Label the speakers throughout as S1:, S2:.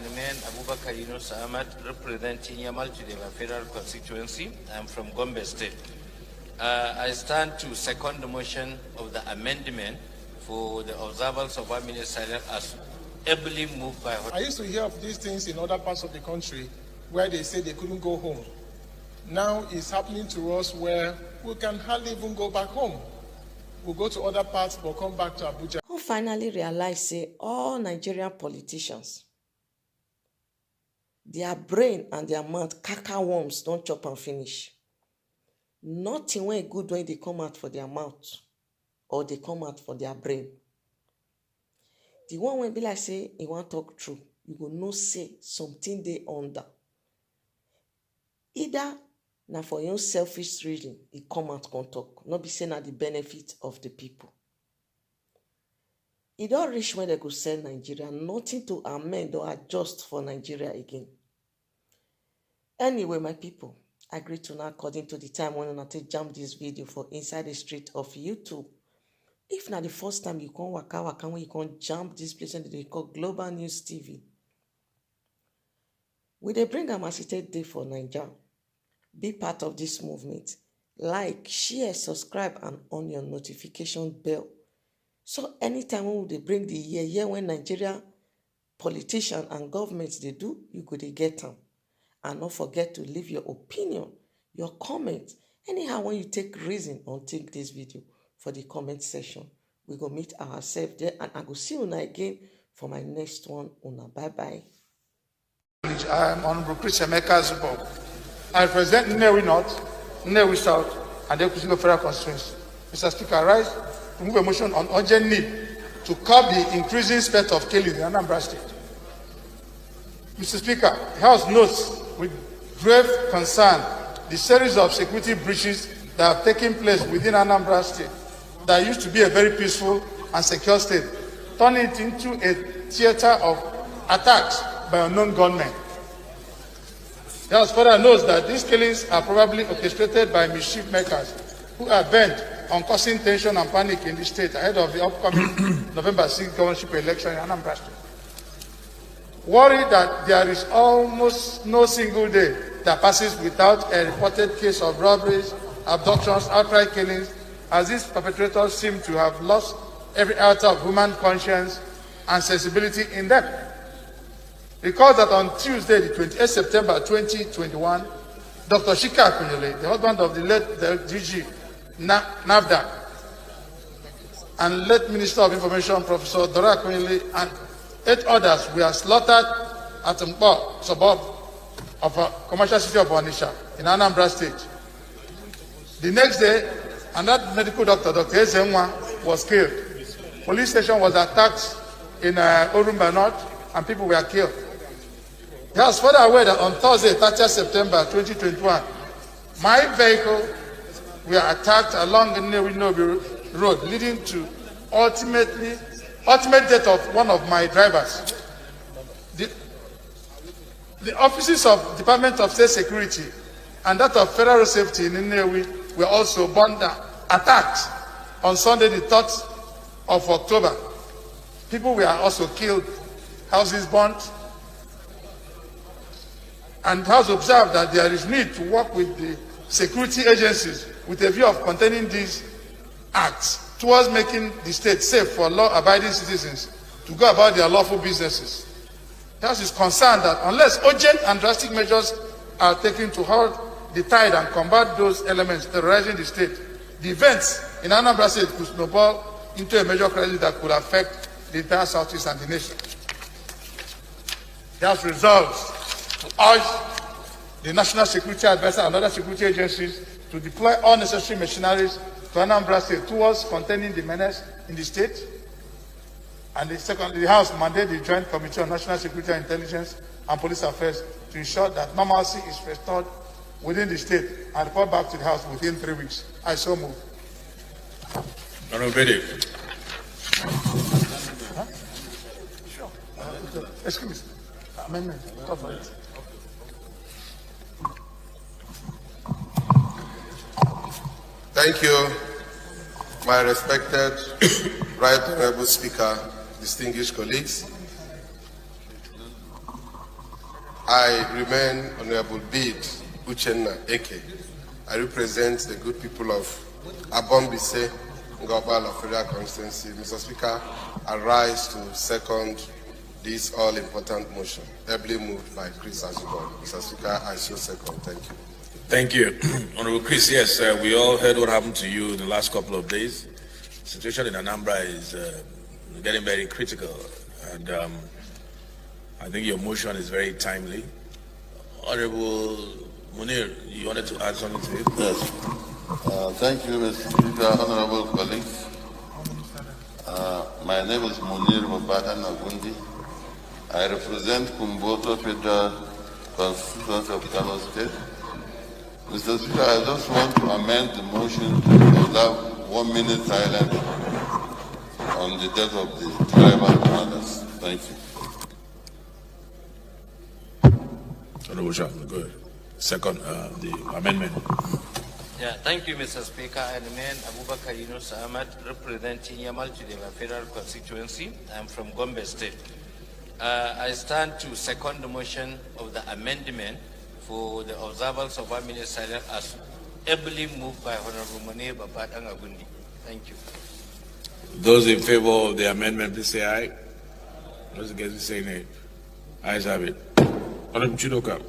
S1: remain Abubakar Yunus Ahmad, representing Yamal Chidema Federal Constituency. I'm from Gombe State. I stand to second the motion of the amendment for the observance of 1 minute silence as ably moved by...
S2: I used to hear of these things in other parts of the country where they say they couldn't go home. Now it's happening to us where we can hardly even go back home. We'll go to other parts but come back to Abuja.
S3: Who finally realize say all Nigerian politicians, their brain and their mouth caca worms don't chop and finish. Nothing when good when they come out for their mouth or they come out for their brain. The one when be like say he want talk true, you will know say something they under. Either now for your selfish reason, he come out can talk, not be saying at the benefit of the people. It don't reach when they could sell Nigeria, nothing to amend or adjust for Nigeria again. Anyway, my people, I agree to now according to the time when I take jump this video for inside the street of YouTube. If not the first time you can waka when you can jump this place and they call Global News TV. Will they bring a massive day for Nigeria? Be part of this movement. Like, share, subscribe, and on your notification bell. So anytime when they bring the year when Nigeria politicians and governments they do, you could get them. And don't forget to leave your opinion, your comment. Anyhow, when you take reason on take this video for the comment section, we go meet ourselves there, and I go see you again for my next one. Bye-bye.
S4: I am Honorable Chris Emeka Zubo. I represent Nnewi North, Nnewi South, and the Esposed Federal Constituency. Mr. Speaker, I rise to move a motion on urgent need to curb the increasing spate of killing in Anambra State. Mr. Speaker, the House notes with grave concern the series of security breaches that have taken place within Anambra State that used to be a very peaceful and secure state, turning it into a theater of attacks by unknown gunmen. The House further notes that these killings are probably orchestrated by mischief makers who are bent on causing tension and panic in the state ahead of the upcoming November 6th governorship election in Anambra State. Worried that there is almost no single day that passes without a reported case of robberies, abductions, outright killings, as these perpetrators seem to have lost every iota of human conscience and sensibility in them. Recall that on Tuesday, the 28th September 2021, Dr. Shika Akunyele, the husband of the late DG NAVDA, and late Minister of Information, Professor Dora Akunyele, and 8 others were slaughtered at Mpo, suburb of a commercial city of Onitsha in Anambra State. The next day, another medical doctor, Dr. Ezenwa, was killed. Police station was attacked in Orumba North, and people were killed. He was further aware that on Thursday, 30th September 2021, my vehicle were attacked along the Nnewi Road, leading to ultimate death of one of my drivers. The offices of Department of State Security and that of Federal Safety in Nnewi were also attacked on Sunday, the 3rd of October. People were also killed, houses burnt, and it has observed that there is need to work with the security agencies with a view of containing these acts towards making the state safe for law-abiding citizens to go about their lawful businesses. The House is concerned that unless urgent and drastic measures are taken to halt the tide and combat those elements terrorizing the state, the events in Anambra State could snowball into a major crisis that could affect the entire Southeast and the nation. The House resolves to urge the National Security Advisor and other security agencies to deploy all necessary machineries to Anambra State towards containing the menace in the state. And the House mandated the Joint Committee on National Security and Intelligence and Police Affairs to ensure that normalcy is restored within the state and report back to the House within 3 weeks. I so move.
S5: Honorable
S4: Sure. Excuse me. Amendment. Cover it.
S5: Thank you, my respected Right Honorable Speaker, distinguished colleagues. I remain Honorable Bid Uchenna Eke. I represent the good people of Abombise, Ngobala Federal Constituency. Mr. Speaker, I rise to second this all-important motion, ably moved by Chris Azubo. Mr. Speaker, I so second. Thank you.
S6: Thank you. Honorable Chris, yes, we all heard what happened to you in the last couple of days. The situation in Anambra is getting very critical, and I think your motion is very timely. Honorable Munir, you wanted to add something to it?
S7: Yes. Thank you, Mr. Speaker, honorable colleagues. My name is Munir Mubata Nagundi. I represent Kumboto Federal Constituency of Kano State. Mr. Speaker, I just want to amend the motion to observe 1 minute silence on the death of the tribal commanders. Thank you.
S6: Honorable Shah, go ahead. Second, the amendment.
S1: Yeah, thank you, Mr. Speaker. I remain Abubakar Yunus Ahmad, representing Yamal Chidema Federal Constituency. I'm from Gombe State. I stand to second the motion of the amendment for the observance of 1 minute silence as ably moved by Honorable Munir Babatang Agundi. Thank you.
S6: Those in favor of the amendment, please say aye. Those against, say nay. Ayes have it. Honorable Chidoka.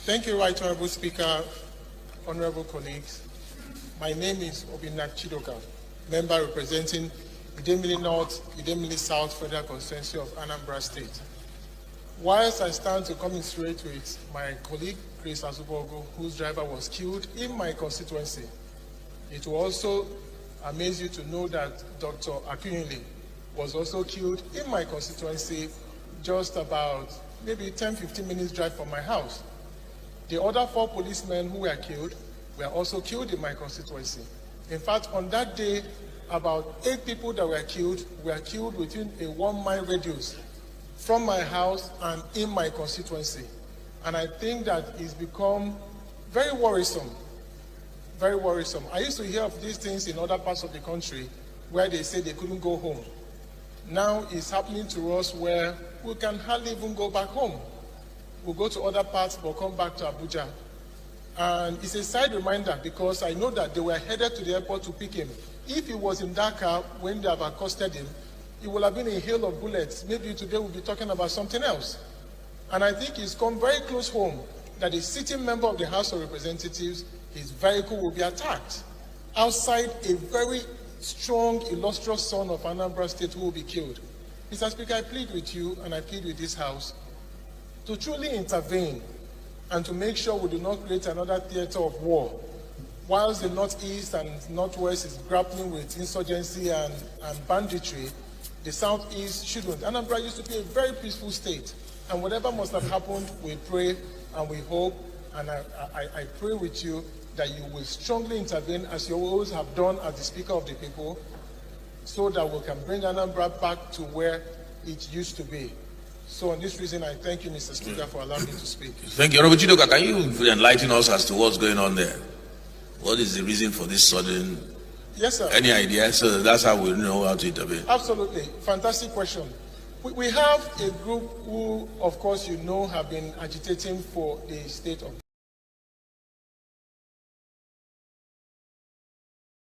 S2: Thank you, Right Honorable Speaker, honorable colleagues. My name is Obinak Chidoka, member representing Idemili North, Idemili South Federal Constituency of Anambra State. Whilst I stand to commiserate with my colleague, Chris Azubogo, whose driver was killed in my constituency, it will also amaze you to know that Dr. Akunyili was also killed in my constituency, just about maybe 10-15 minutes drive from my house. The other 4 policemen who were killed were also killed in my constituency. In fact, on that day, about 8 people that were killed within a 1-mile radius from my house and in my constituency. And I think that it's become very worrisome, very worrisome. I used to hear of these things in other parts of the country where they say they couldn't go home. Now it's happening to us where we can hardly even go back home. We'll go to other parts but come back to Abuja. And it's a side reminder because I know that they were headed to the airport to pick him. If he was in that car when they have accosted him, it would have been a hail of bullets. Maybe today we'll be talking about something else. And I think it's come very close home that a sitting member of the House of Representatives, his vehicle will be attacked outside a very strong, illustrious son of Anambra State who will be killed. Mr. Speaker, I plead with you and I plead with this House to truly intervene and to make sure we do not create another theater of war. Whilst the Northeast and Northwest is grappling with insurgency and banditry, the Southeast shouldn't. Anambra used to be a very peaceful state, and whatever must have happened, we pray and we hope, and I pray with you that you will strongly intervene, as you always have done as the Speaker of the people, so that we can bring Anambra back to where it used to be. So on this reason, I thank you, Mr. Speaker, for allowing me to speak.
S6: Thank you. Honorable Chidoka, can you enlighten us as to what's going on there? What is the reason for this sudden?
S2: Yes, sir.
S6: Any idea? So that's how we know how to intervene.
S2: Absolutely. Fantastic question. We have a group who, of course, you know, have been agitating for the state of